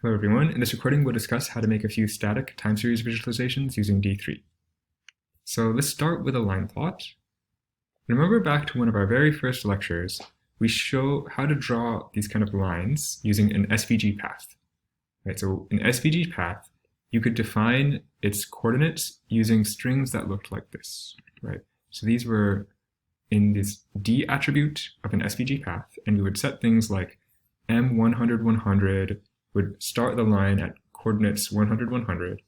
Hello everyone, in this recording we'll discuss how to make a few static time series visualizations using D3. So let's start with a line plot. Remember back to one of our very first lectures, we show how to draw these kind of lines using an SVG path. Right, so an SVG path, you could define its coordinates using strings that looked like this. Right? So these were in this D attribute of an SVG path, and we would set things like M100, 100, would start the line at coordinates 100, 100,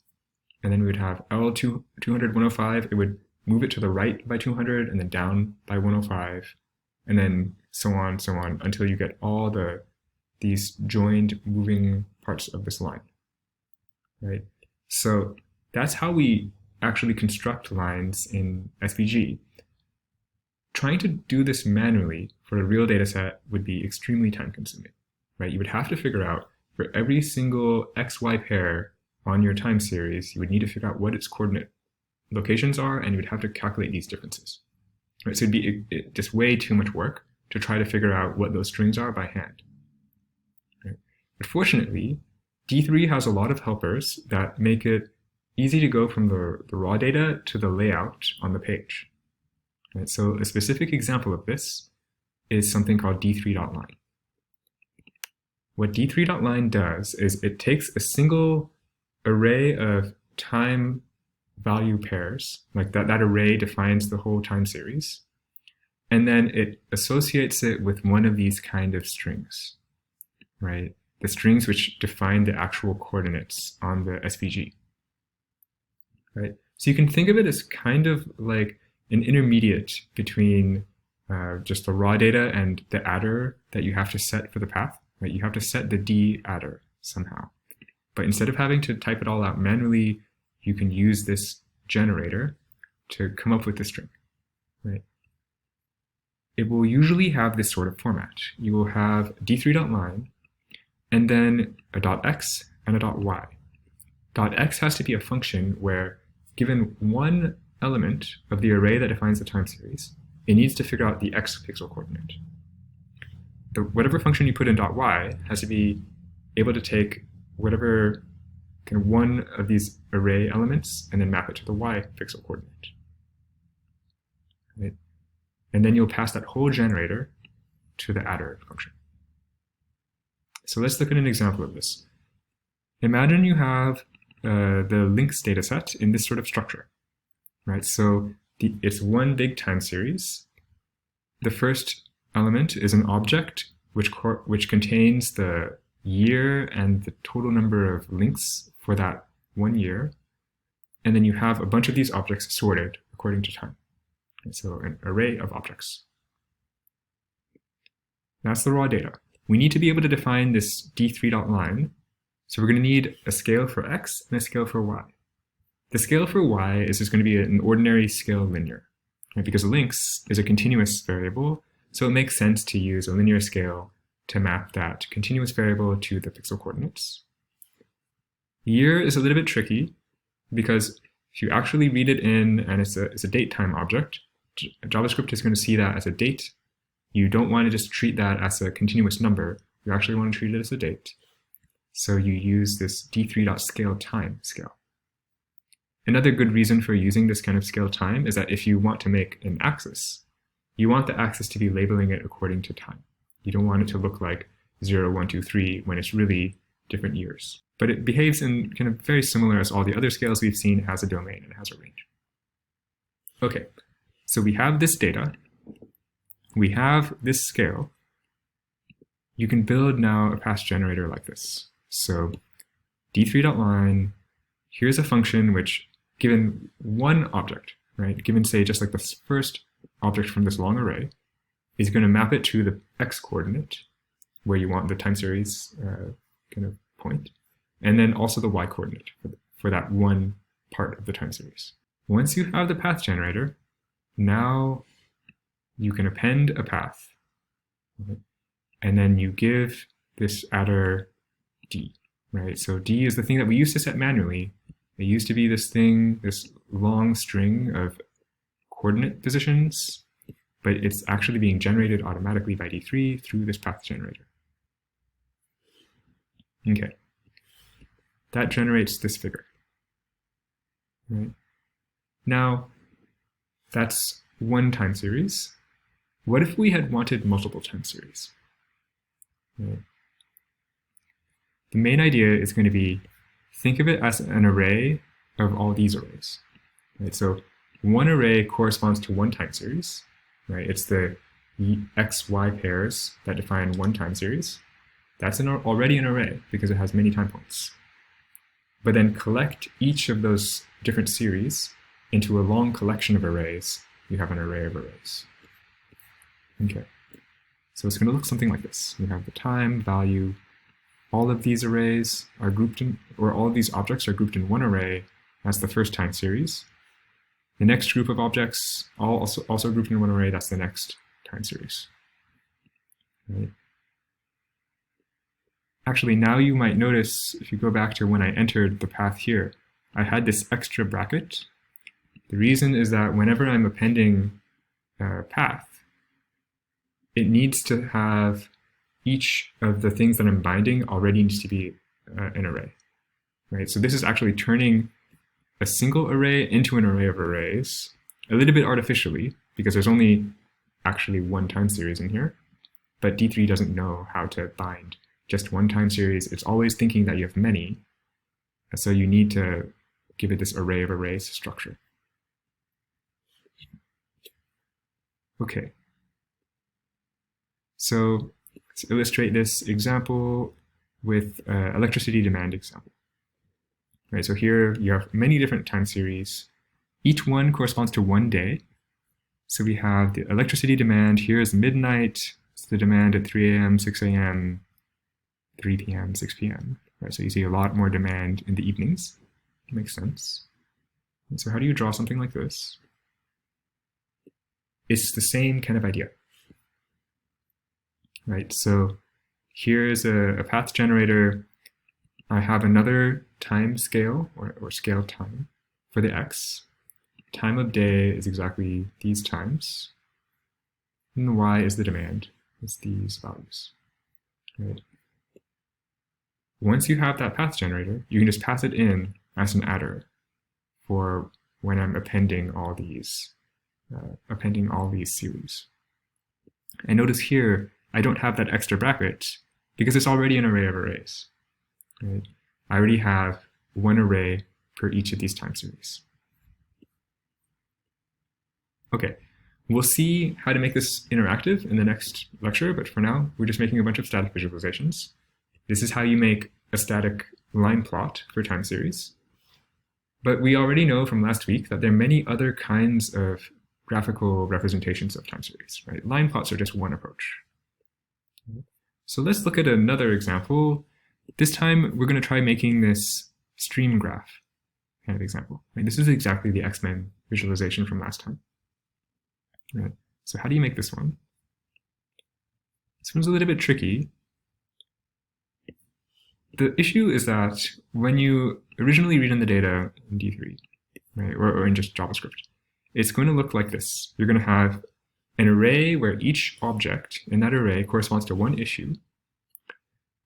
and then we would have L200, 105, it would move it to the right by 200 and then down by 105, and then so on, until you get all these joined moving parts of this line, right? So that's how we actually construct lines in SVG. Trying to do this manually for a real data set would be extremely time consuming, right? You would have to figure out for every single XY pair on your time series, you would need to figure out what its coordinate locations are, and you would have to calculate these differences. Right? So it'd be just way too much work to try to figure out what those strings are by hand. Right? But fortunately, D3 has a lot of helpers that make it easy to go from the raw data to the layout on the page. Right? So a specific example of this is something called D3.line. What D3.line does is it takes a single array of time value pairs, like that array defines the whole time series, and then it associates it with one of these kind of strings, right? The strings which define the actual coordinates on the SVG, right? So you can think of it as kind of like an intermediate between just the raw data and the adder that you have to set for the path. Right, you have to set the D adder somehow. But instead of having to type it all out manually, you can use this generator to come up with the string. Right? It will usually have this sort of format. You will have D3.line and then a .x and a .y. .x has to be a function where, given one element of the array that defines the time series, it needs to figure out the x pixel coordinate. Whatever function you put in .y has to be able to take whatever kind of one of these array elements and then map it to the y pixel coordinate. Right? And then you'll pass that whole generator to the adder function. So let's look at an example of this. Imagine you have the links data set in this sort of structure. Right? So it's one big time series. The first element is an object which contains the year and the total number of links for that 1 year. And then you have a bunch of these objects sorted according to time. And so an array of objects. That's the raw data. We need to be able to define this D3.line. So we're going to need a scale for x and a scale for y. The scale for y is just going to be an ordinary scale linear, right? Because links is a continuous variable. So it makes sense to use a linear scale to map that continuous variable to the pixel coordinates. Year is a little bit tricky because if you actually read it in and it's a date time object, JavaScript is going to see that as a date. You don't want to just treat that as a continuous number. You actually want to treat it as a date. So you use this D3.scaleTime scale. Another good reason for using this kind of scale time is that if you want to make an axis, you want the axis to be labeling it according to time. You don't want it to look like 0, 1, 2, 3 when it's really different years. But it behaves in kind of very similar as all the other scales we've seen. It has a domain and it has a range. Okay, so we have this data. We have this scale. You can build now a path generator like this. So D3.line, here's a function which, given one object, right, given say just like this first object from this long array, is going to map it to the x coordinate, where you want the time series kind of point, and then also the y coordinate for that one part of the time series. Once you have the path generator, now you can append a path, right? And then you give this adder d, right? So d is the thing that we used to set manually. It used to be this thing, this long string of coordinate positions, but it's actually being generated automatically by D3 through this path generator. Okay, that generates this figure. Right? Now, that's one time series. What if we had wanted multiple time series? Right. The main idea is going to be, think of it as an array of all these arrays. Right? So one array corresponds to one time series. Right? It's the x, y pairs that define one time series. That's already an array because it has many time points. But then collect each of those different series into a long collection of arrays. You have an array of arrays. Okay. So it's going to look something like this. We have the time, value. All of these arrays are grouped in, or all of these objects are grouped in one array as the first time series. The next group of objects also grouped in one array, that's the next time series. Right. Actually, now you might notice, if you go back to when I entered the path here, I had this extra bracket. The reason is that whenever I'm appending a path, it needs to have each of the things that I'm binding already needs to be an array. Right? So this is actually turning a single array into an array of arrays, a little bit artificially, because there's only actually one time series in here, but D3 doesn't know how to bind just one time series. It's always thinking that you have many, so you need to give it this array of arrays structure. Okay. So let's illustrate this example with electricity demand example. Right, so here you have many different time series. Each one corresponds to one day. So we have the electricity demand. Here is midnight. It's the demand at 3 a.m., 6 a.m., 3 p.m., 6 p.m. Right, so you see a lot more demand in the evenings. It makes sense. And so how do you draw something like this? It's the same kind of idea. Right, so here is a path generator. I have another time scale, or scale time, for the x. Time of day is exactly these times. And the y is the demand. It's these values. Right. Once you have that path generator, you can just pass it in as an adder for when I'm appending all these series. And notice here, I don't have that extra bracket because it's already an array of arrays. Right? I already have one array per each of these time series. Okay, we'll see how to make this interactive in the next lecture, but for now, we're just making a bunch of static visualizations. This is how you make a static line plot for time series. But we already know from last week that there are many other kinds of graphical representations of time series. Right? Line plots are just one approach. So let's look at another example. This time, we're going to try making this stream graph kind of example. Right? This is exactly the X-Men visualization from last time. Right? So how do you make this one? This one's a little bit tricky. The issue is that when you originally read in the data in D3, right, or in just JavaScript, it's going to look like this. You're going to have an array where each object in that array corresponds to one issue,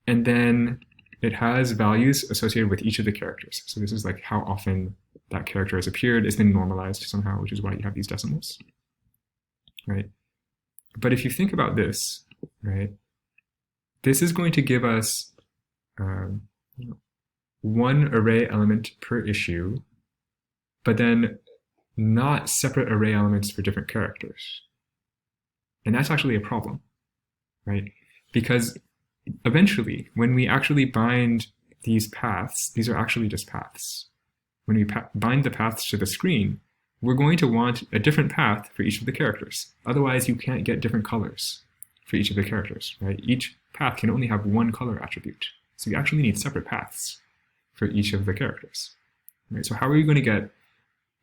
and then it has values associated with each of the characters. So this is like how often that character has appeared. It's been normalized somehow, which is why you have these decimals, right? But if you think about this, right, this is going to give us one array element per issue, but then not separate array elements for different characters. And that's actually a problem, right? Because eventually, when we actually bind these paths, these are actually just paths. When we bind the paths to the screen, we're going to want a different path for each of the characters. Otherwise, you can't get different colors for each of the characters, right? Each path can only have one color attribute. So you actually need separate paths for each of the characters, right? So how are you going to get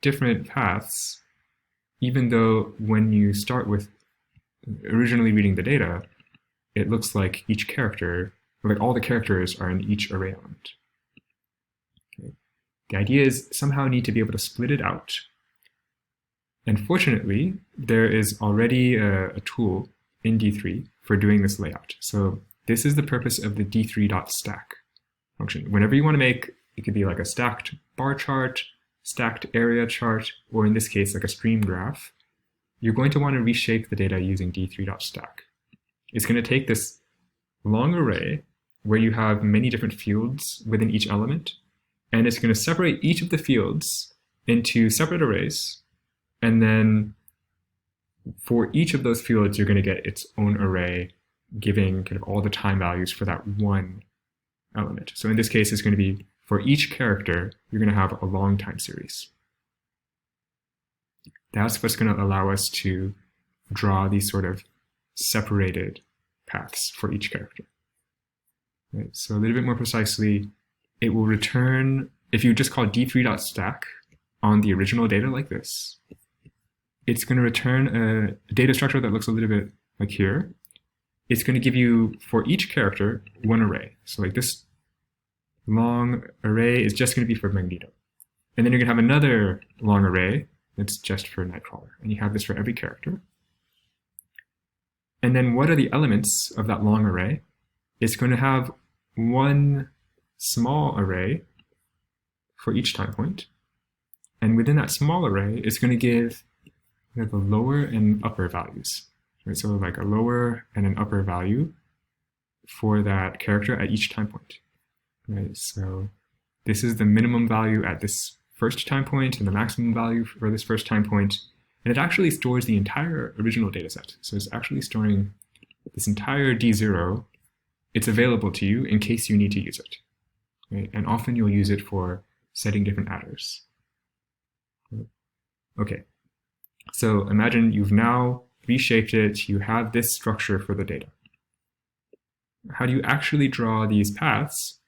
different paths, even though when you start with originally reading the data, it looks like each character, like all the characters are in each array element. Okay. The idea is somehow need to be able to split it out. And fortunately, there is already a tool in D3 for doing this layout. So this is the purpose of the d3.stack function. Whenever you want to make it could be like a stacked bar chart, stacked area chart, or in this case, like a stream graph, you're going to want to reshape the data using d3.stack. It's going to take this long array where you have many different fields within each element, and it's going to separate each of the fields into separate arrays, and then for each of those fields, you're going to get its own array giving kind of all the time values for that one element. So in this case, it's going to be for each character, you're going to have a long time series. That's what's going to allow us to draw these sort of separated paths for each character. Right? So a little bit more precisely, it will return, if you just call d3.stack on the original data like this, it's going to return a data structure that looks a little bit like here. It's going to give you, for each character, one array. So like this long array is just going to be for Magneto. And then you're going to have another long array that's just for Nightcrawler. And you have this for every character. And then what are the elements of that long array? It's going to have one small array for each time point. And within that small array, it's going to give the lower and upper values. Right? So like a lower and an upper value for that character at each time point. Right? So this is the minimum value at this first time point and the maximum value for this first time point. And it actually stores the entire original data set. So it's actually storing this entire D0. It's available to you in case you need to use it. Right? And often you'll use it for setting different adders. Okay, so imagine you've now reshaped it. You have this structure for the data. How do you actually draw these paths?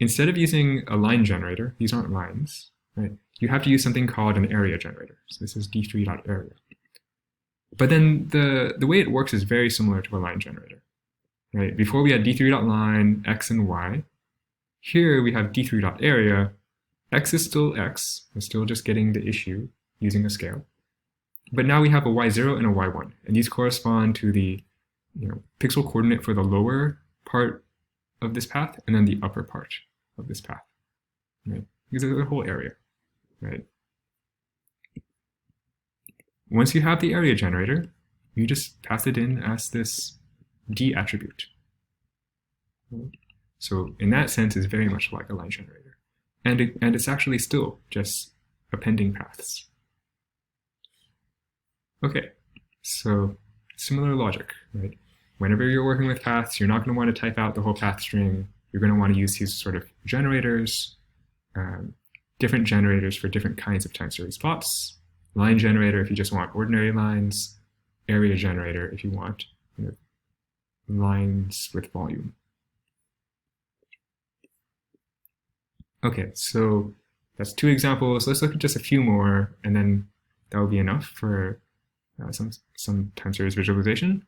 Instead of using a line generator, these aren't lines, right? You have to use something called an area generator. So this is d3.area. But then the way it works is very similar to a line generator, right? Before we had d3.line, x and y. Here we have d3.area. X is still x. We're still just getting the issue using a scale. But now we have a y0 and a y1. And these correspond to the pixel coordinate for the lower part of this path and then the upper part of this path. Right? These are the whole area. Right? Once you have the area generator, you just pass it in as this D attribute. Right? So in that sense, it's very much like a line generator. And it's actually still just appending paths. Okay, so similar logic, right? Whenever you're working with paths, you're not going to want to type out the whole path string. You're going to want to use these sort of generators, different generators for different kinds of time series plots. Line generator if you just want ordinary lines. Area generator if you want lines with volume. Okay, so that's two examples. Let's look at just a few more, and then that will be enough for some time series visualization.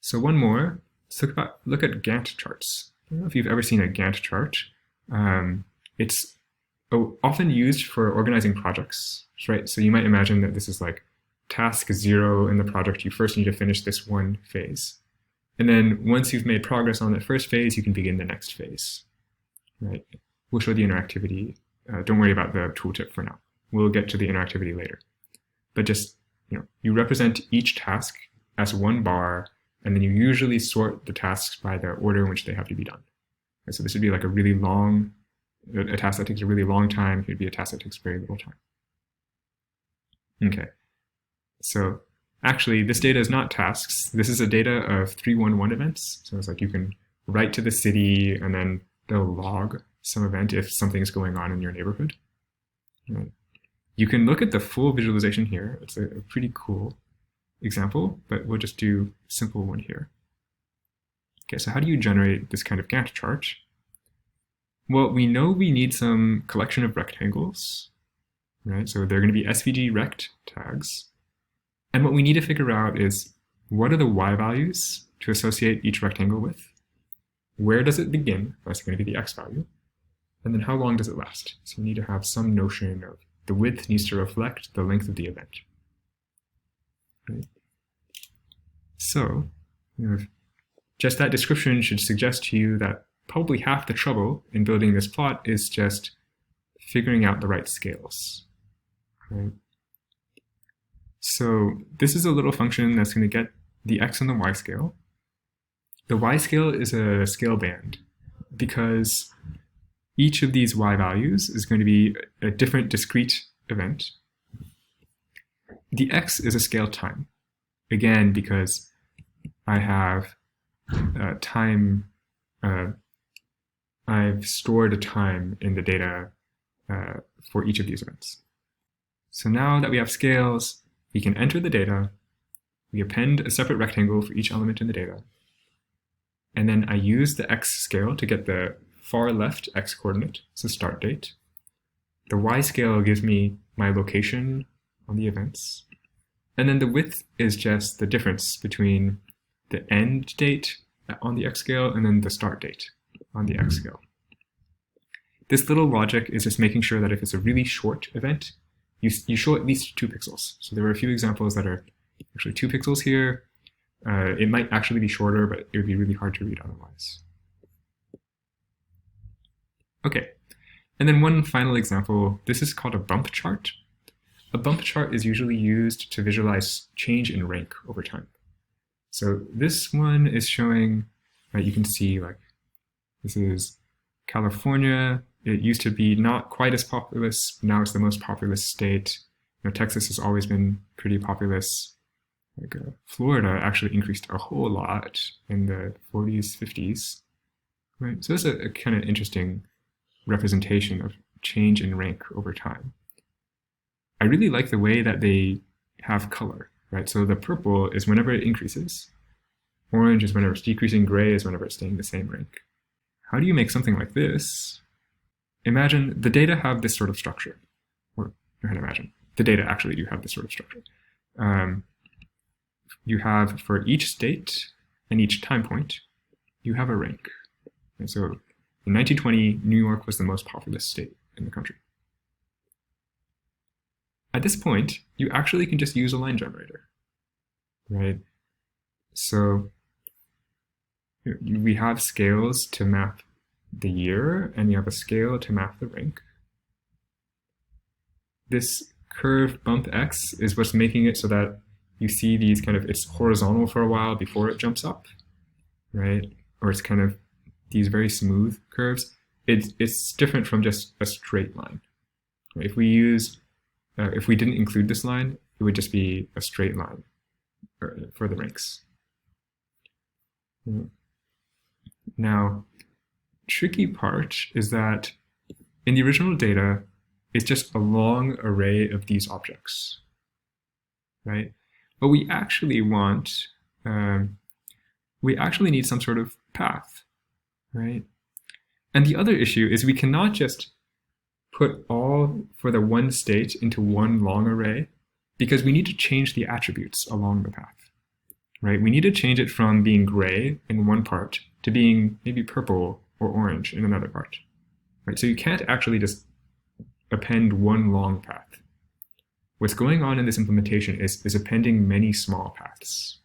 So one more. Let's look at Gantt charts. I don't know if you've ever seen a Gantt chart. It's often used for organizing projects, right? So you might imagine that this is like task 0 in the project. You first need to finish this one phase. And then once you've made progress on that first phase, you can begin the next phase, right? We'll show the interactivity. Don't worry about the tooltip for now. We'll get to the interactivity later. But just, you represent each task as one bar, and then you usually sort the tasks by the order in which they have to be done. And so this would be like a really long, a task that takes a really long time. It would be a task that takes very little time. Okay. So actually, this data is not tasks. This is a data of 311 events. So it's like you can write to the city, and then they'll log some event if something is going on in your neighborhood. Right. You can look at the full visualization here. It's a pretty cool example, but we'll just do a simple one here. Okay, so how do you generate this kind of Gantt chart? Well, we know we need some collection of rectangles, right? So they're going to be SVG rect tags. And what we need to figure out is what are the y values to associate each rectangle with? Where does it begin? That's going to be the x value. And then how long does it last? So we need to have some notion of the width needs to reflect the length of the event. Right? So just that description should suggest to you that probably half the trouble in building this plot is just figuring out the right scales. Right? So this is a little function that's going to get the x and the y scale. The y scale is a scale band because each of these y values is going to be a different discrete event. The x is a scale time, again, because I have time, I've stored a time in the data for each of these events. So now that we have scales, we can enter the data, we append a separate rectangle for each element in the data, and then I use the x scale to get the far left x coordinate, so start date. The y scale gives me my location on the events. And then the width is just the difference between the end date on the x scale and then the start date on the x scale. This little logic is just making sure that if it's a really short event, you show at least 2 pixels. So there were a few examples that are actually 2 pixels here. It might actually be shorter, but it would be really hard to read otherwise. Okay, and then one final example. This is called a bump chart. A bump chart is usually used to visualize change in rank over time. So this one is showing, you can see like, this is California. It used to be not quite as populous. Now it's the most populous state. Texas has always been pretty populous. Florida actually increased a whole lot in the 40s, 50s. Right? So it's a kind of interesting representation of change in rank over time. I really like the way that they have color, right? So the purple is whenever it increases, orange is whenever it's decreasing, gray is whenever it's staying the same rank. How do you make something like this? Imagine the data have this sort of structure, or you can imagine the data actually do have this sort of structure. You have for each state and each time point, you have a rank. And so in 1920, New York was the most populous state in the country. At this point, you actually can just use a line generator, right? So we have scales to map the year, and you have a scale to map the rank. This curve bump x is what's making it so that you see these kind of, it's horizontal for a while before it jumps up, right? Or it's kind of these very smooth curves. It's different from just a straight line. If we didn't include this line, it would just be a straight line for the ranks. Now, tricky part is that in the original data, it's just a long array of these objects, right? But we actually want, we actually need some sort of path, right? And the other issue is we cannot just put all for the one state into one long array, because we need to change the attributes along the path, right? We need to change it from being gray in one part to being maybe purple or orange in another part, right? So you can't actually just append one long path. What's going on in this implementation is appending many small paths,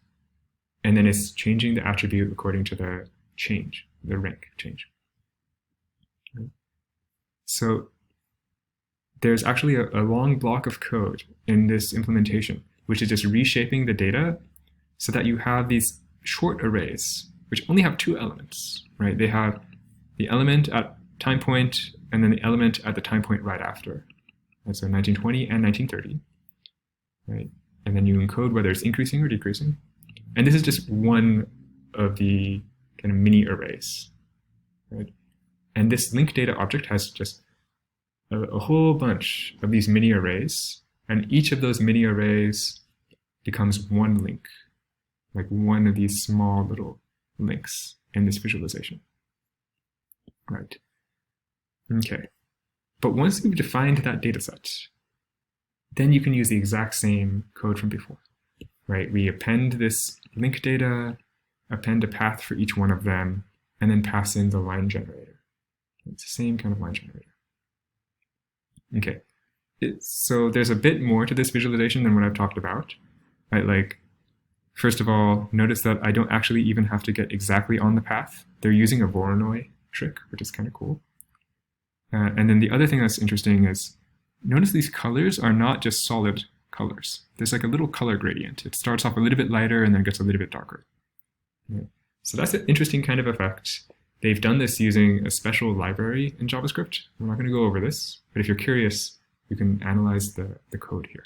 and then it's changing the attribute according to the change, the rank change. Right? So there's actually a long block of code in this implementation, which is just reshaping the data so that you have these short arrays, which only have 2 elements, right? They have the element at time point and then the element at the time point right after. And so 1920 and 1930, right? And then you encode whether it's increasing or decreasing. And this is just one of the kind of mini arrays, right? And this link data object has just a whole bunch of these mini arrays, and each of those mini arrays becomes one link, like one of these small little links in this visualization, right? Okay, but once you've defined that data set, then you can use the exact same code from before, right? We append this link data, append a path for each one of them, and then pass in the line generator. It's the same kind of line generator. Okay, so there's a bit more to this visualization than what I've talked about, right? Like, first of all, notice that I don't actually even have to get exactly on the path. They're using a Voronoi trick, which is kind of cool. And then the other thing that's interesting is notice these colors are not just solid colors. There's like a little color gradient. It starts off a little bit lighter and then gets a little bit darker. Yeah. So that's an interesting kind of effect. They've done this using a special library in JavaScript. We're not going to go over this, but if you're curious, you can analyze the code here.